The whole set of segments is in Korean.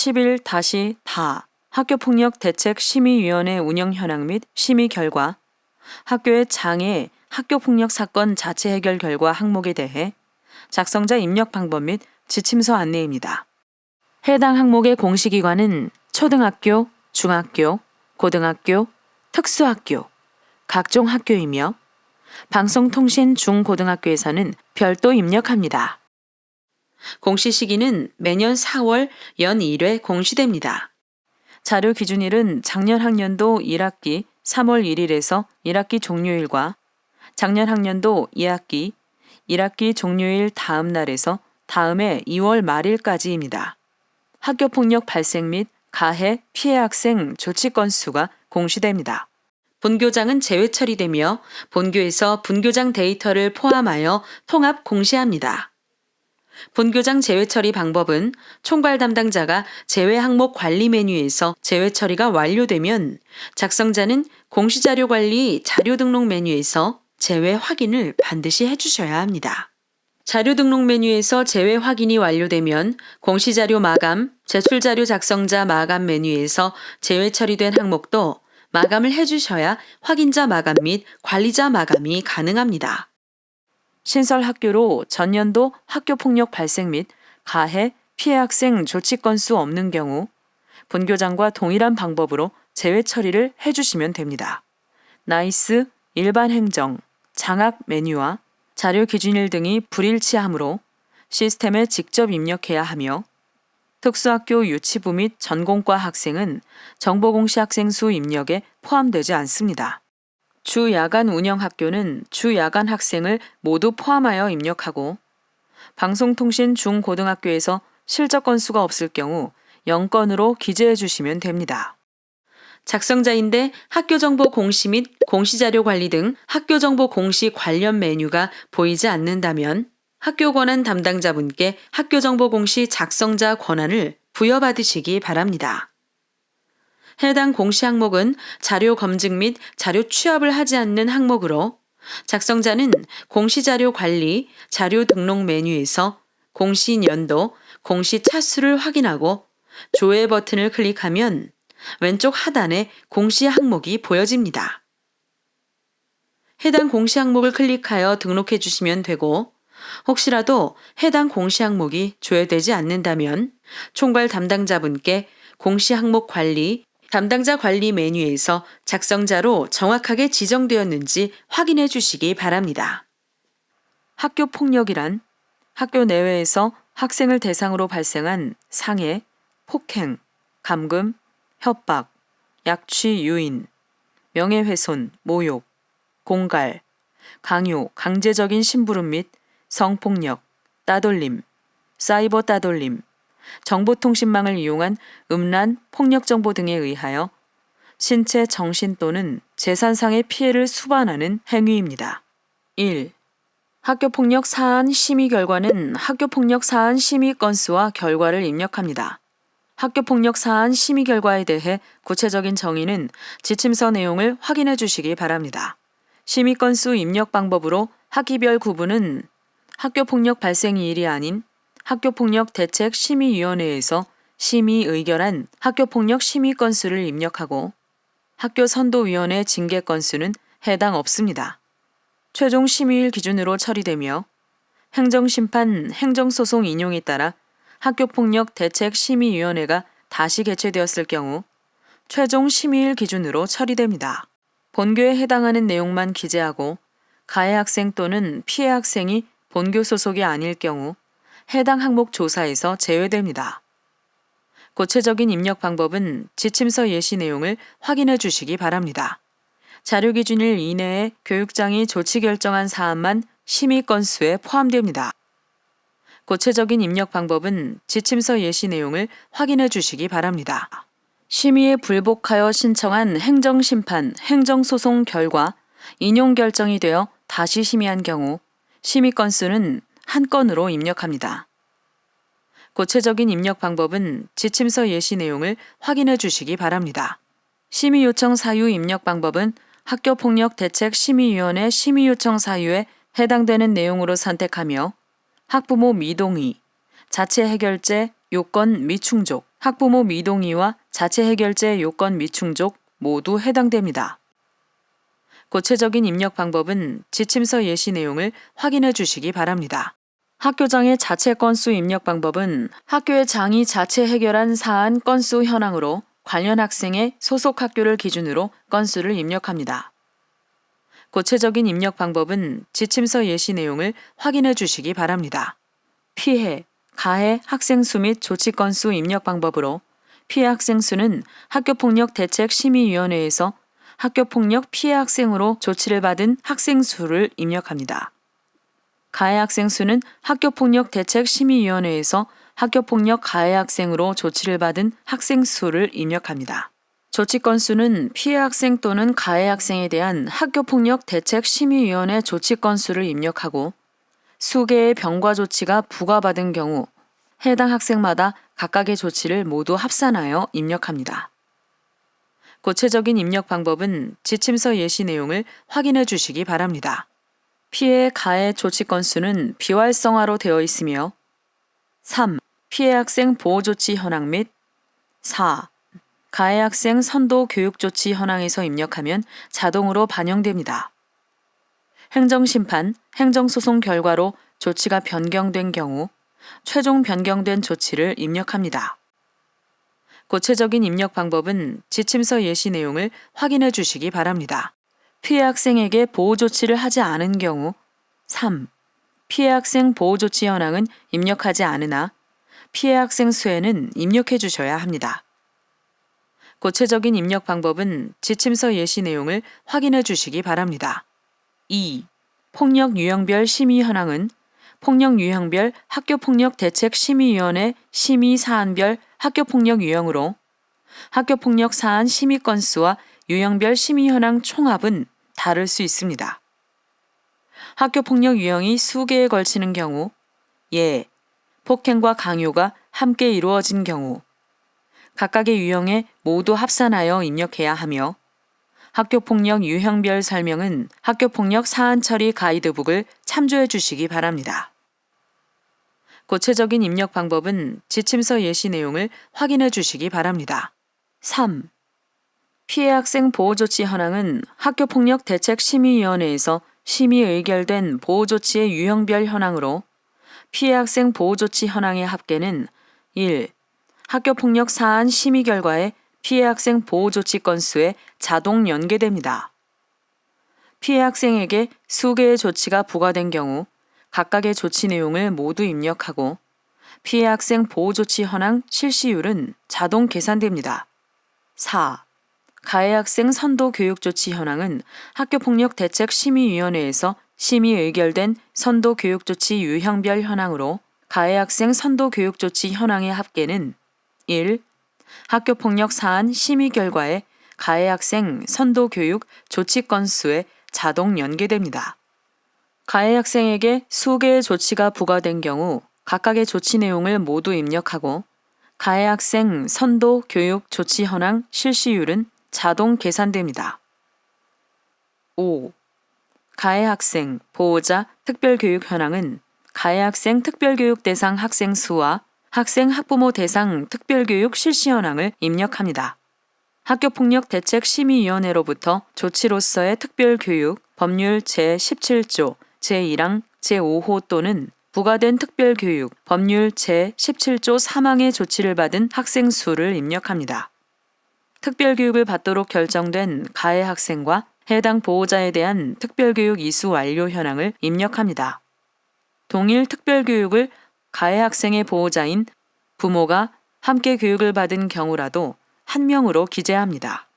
11-다 학교폭력 대책심의위원회 운영 현황 및 심의 결과, 학교의 장애 학교폭력 사건 자체 해결 결과 항목에 대해 작성자 입력 방법 및 지침서 안내입니다. 해당 항목의 공시기관은 초등학교, 중학교, 고등학교, 특수학교, 각종 학교이며 방송통신 중고등학교에서는 별도 입력합니다. 공시 시기는 매년 4월 연 1회 공시됩니다. 자료 기준일은 작년 학년도 1학기 3월 1일에서 1학기 종료일과 작년 학년도 2학기 1학기 종료일 다음 날에서 다음해 2월 말일까지입니다. 학교폭력 발생 및 가해 피해 학생 조치 건수가 공시됩니다. 본교장은 제외 처리되며 본교에서 분교장 데이터를 포함하여 통합 공시합니다. 본교장 제외 처리 방법은 총괄 담당자가 제외 항목 관리 메뉴에서 제외 처리가 완료되면 작성자는 공시자료 관리 자료 등록 메뉴에서 제외 확인을 반드시 해주셔야 합니다. 자료 등록 메뉴에서 제외 확인이 완료되면 공시자료 마감, 제출자료 작성자 마감 메뉴에서 제외 처리된 항목도 마감을 해주셔야 확인자 마감 및 관리자 마감이 가능합니다. 신설 학교로 전년도 학교폭력 발생 및 가해 피해 학생 조치 건수 없는 경우 본교장과 동일한 방법으로 제외 처리를 해주시면 됩니다. 나이스, 일반 행정, 장학 메뉴와 자료 기준일 등이 불일치하므로 시스템에 직접 입력해야 하며 특수학교 유치부 및 전공과 학생은 정보공시 학생 수 입력에 포함되지 않습니다. 주야간 운영학교는 주야간 학생을 모두 포함하여 입력하고 방송통신 중고등학교에서 실적 건수가 없을 경우 0건으로 기재해 주시면 됩니다. 작성자인데 학교정보 공시 및 공시자료 관리 등 학교정보 공시 관련 메뉴가 보이지 않는다면 학교 권한 담당자분께 학교정보 공시 작성자 권한을 부여받으시기 바랍니다. 해당 공시 항목은 자료 검증 및 자료 취합을 하지 않는 항목으로 작성자는 공시자료 관리, 자료 등록 메뉴에서 공시 연도, 공시 차수를 확인하고 조회 버튼을 클릭하면 왼쪽 하단에 공시 항목이 보여집니다. 해당 공시 항목을 클릭하여 등록해 주시면 되고 혹시라도 해당 공시 항목이 조회되지 않는다면 총괄 담당자분께 공시 항목 관리, 담당자 관리 메뉴에서 작성자로 정확하게 지정되었는지 확인해 주시기 바랍니다. 학교 폭력이란 학교 내외에서 학생을 대상으로 발생한 상해, 폭행, 감금, 협박, 약취 유인, 명예훼손, 모욕, 공갈, 강요, 강제적인 심부름 및 성폭력, 따돌림, 사이버 따돌림, 정보통신망을 이용한 음란, 폭력정보 등에 의하여 신체, 정신 또는 재산상의 피해를 수반하는 행위입니다. 1. 학교폭력 사안 심의 결과는 학교폭력 사안 심의 건수와 결과를 입력합니다. 학교폭력 사안 심의 결과에 대해 구체적인 정의는 지침서 내용을 확인해 주시기 바랍니다. 심의 건수 입력 방법으로 학기별 구분은 학교폭력 발생일이 아닌 학교폭력 대책심의위원회에서 심의 의결한 학교폭력 심의 건수를 입력하고 학교선도위원회 징계 건수는 해당 없습니다. 최종 심의일 기준으로 처리되며 행정심판, 행정소송 인용에 따라 학교폭력 대책심의위원회가 다시 개최되었을 경우 최종 심의일 기준으로 처리됩니다. 본교에 해당하는 내용만 기재하고 가해 학생 또는 피해 학생이 본교 소속이 아닐 경우 해당 항목 조사에서 제외됩니다. 구체적인 입력 방법은 지침서 예시 내용을 확인해 주시기 바랍니다. 자료 기준일 이내에 교육장이 조치 결정한 사안만 심의 건수에 포함됩니다. 구체적인 입력 방법은 지침서 예시 내용을 확인해 주시기 바랍니다. 심의에 불복하여 신청한 행정심판, 행정소송 결과 인용 결정이 되어 다시 심의한 경우 심의 건수는 한 건으로 입력합니다. 구체적인 입력 방법은 지침서 예시 내용을 확인해 주시기 바랍니다. 심의 요청 사유 입력 방법은 학교폭력대책심의위원회 심의 요청 사유에 해당되는 내용으로 선택하며 학부모 미동의, 자체 해결제, 요건 미충족, 학부모 미동의와 자체 해결제 요건 미충족 모두 해당됩니다. 구체적인 입력 방법은 지침서 예시 내용을 확인해 주시기 바랍니다. 학교장의 자체 건수 입력 방법은 학교의 장이 자체 해결한 사안 건수 현황으로 관련 학생의 소속 학교를 기준으로 건수를 입력합니다. 구체적인 입력 방법은 지침서 예시 내용을 확인해 주시기 바랍니다. 피해, 가해 학생 수 및 조치 건수 입력 방법으로 피해 학생 수는 학교폭력대책심의위원회에서 학교폭력 피해 학생으로 조치를 받은 학생 수를 입력합니다. 가해 학생 수는 학교폭력대책심의위원회에서 학교폭력 가해 학생으로 조치를 받은 학생 수를 입력합니다. 조치 건수는 피해 학생 또는 가해 학생에 대한 학교폭력대책심의위원회 조치 건수를 입력하고 수개의 병과 조치가 부과받은 경우 해당 학생마다 각각의 조치를 모두 합산하여 입력합니다. 구체적인 입력 방법은 지침서 예시 내용을 확인해 주시기 바랍니다. 피해 가해 조치 건수는 비활성화로 되어 있으며 3. 피해 학생 보호 조치 현황 및 4. 가해 학생 선도 교육 조치 현황에서 입력하면 자동으로 반영됩니다. 행정심판, 행정소송 결과로 조치가 변경된 경우 최종 변경된 조치를 입력합니다. 구체적인 입력 방법은 지침서 예시 내용을 확인해 주시기 바랍니다. 피해 학생에게 보호 조치를 하지 않은 경우 3. 피해 학생 보호 조치 현황은 입력하지 않으나 피해 학생 수에는 입력해 주셔야 합니다. 구체적인 입력 방법은 지침서 예시 내용을 확인해 주시기 바랍니다. 2. 폭력 유형별 심의 현황은 폭력 유형별 학교폭력대책심의위원회 심의 사안별 학교폭력 유형으로 학교폭력 사안 심의 건수와 유형별 심의 현황 총합은 다를 수 있습니다. 학교폭력 유형이 수개에 걸치는 경우 예, 폭행과 강요가 함께 이루어진 경우 각각의 유형에 모두 합산하여 입력해야 하며 학교폭력 유형별 설명은 학교폭력 사안 처리 가이드북을 참조해 주시기 바랍니다. 구체적인 입력 방법은 지침서 예시 내용을 확인해 주시기 바랍니다. 3. 피해 학생 보호조치 현황은 학교폭력대책심의위원회에서 심의 의결된 보호조치의 유형별 현황으로 피해 학생 보호조치 현황의 합계는 1. 학교폭력 사안 심의 결과에 피해 학생 보호조치 건수에 자동 연계됩니다. 피해 학생에게 수개의 조치가 부과된 경우 각각의 조치 내용을 모두 입력하고 피해 학생 보호조치 현황 실시율은 자동 계산됩니다. 4. 가해 학생 선도 교육 조치 현황은 학교폭력대책심의위원회에서 심의 의결된 선도 교육 조치 유형별 현황으로 가해 학생 선도 교육 조치 현황의 합계는 1. 학교폭력 사안 심의 결과에 가해 학생 선도 교육 조치 건수에 자동 연계됩니다. 가해 학생에게 수개의 조치가 부과된 경우 각각의 조치 내용을 모두 입력하고 가해 학생 선도 교육 조치 현황 실시율은 자동 계산됩니다. 5. 가해 학생, 보호자, 특별교육 현황은 가해 학생 특별교육 대상 학생 수와 학생 학부모 대상 특별교육 실시 현황을 입력합니다. 학교폭력대책심의위원회로부터 조치로서의 특별교육 법률 제17조 제1항 제5호 또는 부과된 특별교육 법률 제17조 3항의 조치를 받은 학생 수를 입력합니다. 특별교육을 받도록 결정된 가해 학생과 해당 보호자에 대한 특별교육 이수 완료 현황을 입력합니다. 동일 특별교육을 가해 학생의 보호자인 부모가 함께 교육을 받은 경우라도 한 명으로 기재합니다.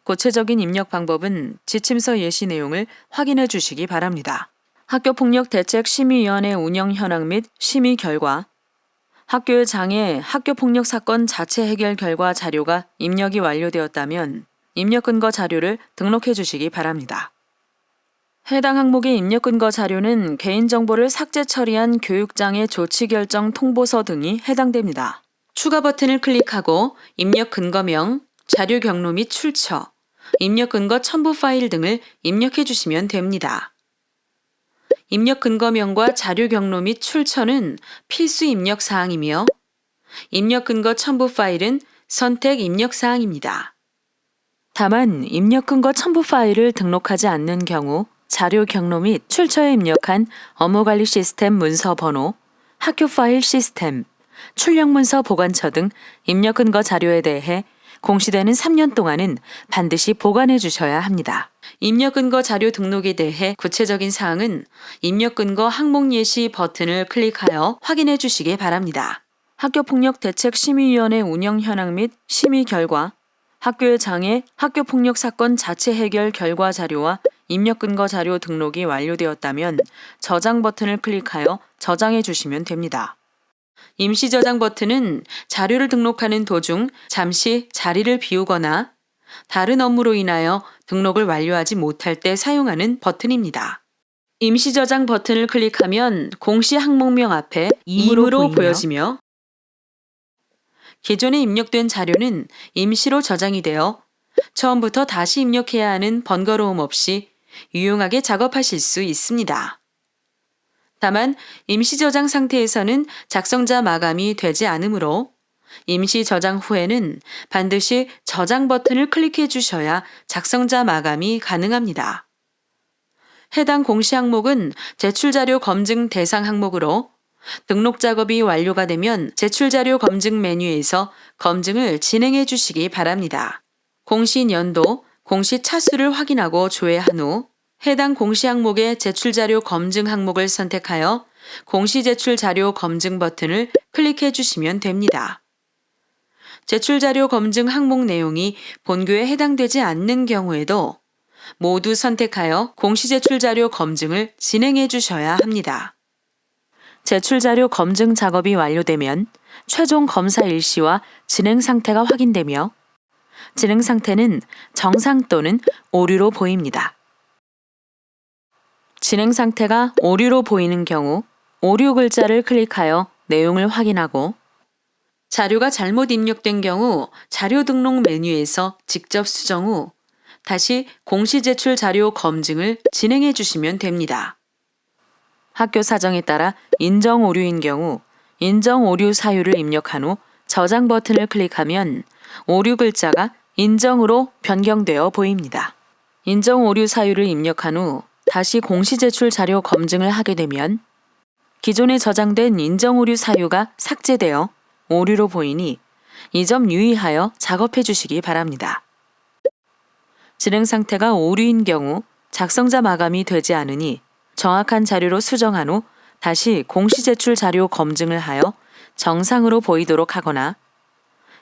구체적인 입력 방법은 지침서 예시 내용을 확인해 주시기 바랍니다. 학교폭력대책심의위원회 운영 현황 및 심의 결과, 학교의 장애 학교폭력 사건 자체 해결 결과 자료가 입력이 완료되었다면 입력 근거 자료를 등록해 주시기 바랍니다. 해당 항목의 입력 근거 자료는 개인정보를 삭제 처리한 교육장애 조치 결정 통보서 등이 해당됩니다. 추가 버튼을 클릭하고 입력 근거명, 자료 경로 및 출처, 입력 근거 첨부 파일 등을 입력해 주시면 됩니다. 입력 근거명과 자료 경로 및 출처는 필수 입력 사항이며 입력 근거 첨부 파일은 선택 입력 사항입니다. 다만 입력 근거 첨부 파일을 등록하지 않는 경우 자료 경로 및 출처에 입력한 업무관리 시스템 문서 번호, 학교 파일 시스템, 출력 문서 보관처 등 입력 근거 자료에 대해 공시되는 3년 동안은 반드시 보관해 주셔야 합니다. 입력 근거 자료 등록에 대해 구체적인 사항은 입력 근거 항목 예시 버튼을 클릭하여 확인해 주시기 바랍니다. 학교폭력대책심의위원회 운영 현황 및 심의 결과, 학교의 장애, 학교폭력 사건 자체 해결 결과 자료와 입력 근거 자료 등록이 완료되었다면 저장 버튼을 클릭하여 저장해 주시면 됩니다. 임시 저장 버튼은 자료를 등록하는 도중 잠시 자리를 비우거나 다른 업무로 인하여 등록을 완료하지 못할 때 사용하는 버튼입니다. 임시 저장 버튼을 클릭하면 공시 항목명 앞에 임으로 보여지며 기존에 입력된 자료는 임시로 저장이 되어 처음부터 다시 입력해야 하는 번거로움 없이 유용하게 작업하실 수 있습니다. 다만 임시 저장 상태에서는 작성자 마감이 되지 않으므로 임시 저장 후에는 반드시 저장 버튼을 클릭해 주셔야 작성자 마감이 가능합니다. 해당 공시 항목은 제출자료 검증 대상 항목으로 등록 작업이 완료가 되면 제출자료 검증 메뉴에서 검증을 진행해 주시기 바랍니다. 공시 연도, 공시 차수를 확인하고 조회한 후 해당 공시 항목의 제출자료 검증 항목을 선택하여 공시 제출자료 검증 버튼을 클릭해 주시면 됩니다. 제출자료 검증 항목 내용이 본교에 해당되지 않는 경우에도 모두 선택하여 공시 제출자료 검증을 진행해 주셔야 합니다. 제출자료 검증 작업이 완료되면 최종 검사 일시와 진행 상태가 확인되며 진행 상태는 정상 또는 오류로 보입니다. 진행 상태가 오류로 보이는 경우 오류 글자를 클릭하여 내용을 확인하고 자료가 잘못 입력된 경우 자료 등록 메뉴에서 직접 수정 후 다시 공시 제출 자료 검증을 진행해 주시면 됩니다. 학교 사정에 따라 인정 오류인 경우 인정 오류 사유를 입력한 후 저장 버튼을 클릭하면 오류 글자가 인정으로 변경되어 보입니다. 인정 오류 사유를 입력한 후 다시 공시 제출 자료 검증을 하게 되면 기존에 저장된 인정 오류 사유가 삭제되어 오류로 보이니 이 점 유의하여 작업해 주시기 바랍니다. 진행 상태가 오류인 경우 작성자 마감이 되지 않으니 정확한 자료로 수정한 후 다시 공시 제출 자료 검증을 하여 정상으로 보이도록 하거나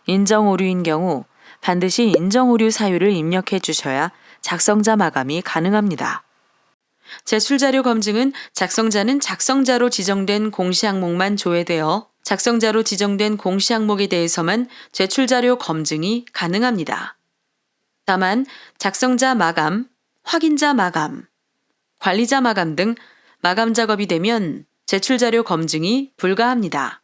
인정 오류인 경우 반드시 인정 오류 사유를 입력해 주셔야 작성자 마감이 가능합니다. 제출자료 검증은 작성자는 작성자로 지정된 공시 항목만 조회되어 작성자로 지정된 공시 항목에 대해서만 제출자료 검증이 가능합니다. 다만 작성자 마감, 확인자 마감, 관리자 마감 등 마감 작업이 되면 제출자료 검증이 불가합니다.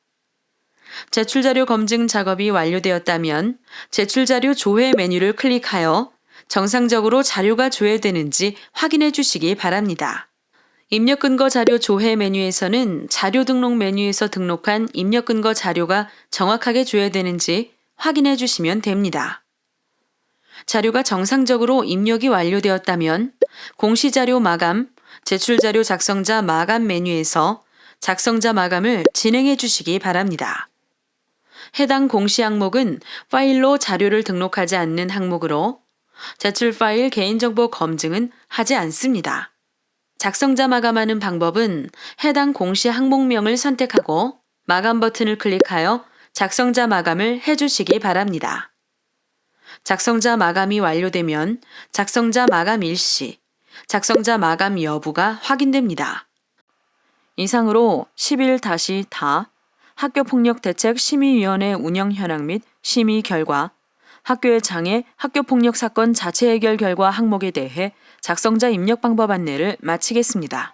제출자료 검증 작업이 완료되었다면 제출자료 조회 메뉴를 클릭하여 정상적으로 자료가 조회되는지 확인해 주시기 바랍니다. 입력 근거 자료 조회 메뉴에서는 자료 등록 메뉴에서 등록한 입력 근거 자료가 정확하게 조회되는지 확인해 주시면 됩니다. 자료가 정상적으로 입력이 완료되었다면 공시자료 마감, 제출자료 작성자 마감 메뉴에서 작성자 마감을 진행해 주시기 바랍니다. 해당 공시 항목은 파일로 자료를 등록하지 않는 항목으로 제출 파일 개인정보 검증은 하지 않습니다. 작성자 마감하는 방법은 해당 공시 항목명을 선택하고 마감 버튼을 클릭하여 작성자 마감을 해주시기 바랍니다. 작성자 마감이 완료되면 작성자 마감 일시, 작성자 마감 여부가 확인됩니다. 이상으로 11-다 학교폭력대책심의위원회 운영 현황 및 심의 결과, 학교의 장애, 학교폭력 사건 자체 해결 결과 항목에 대해 작성자 입력 방법 안내를 마치겠습니다.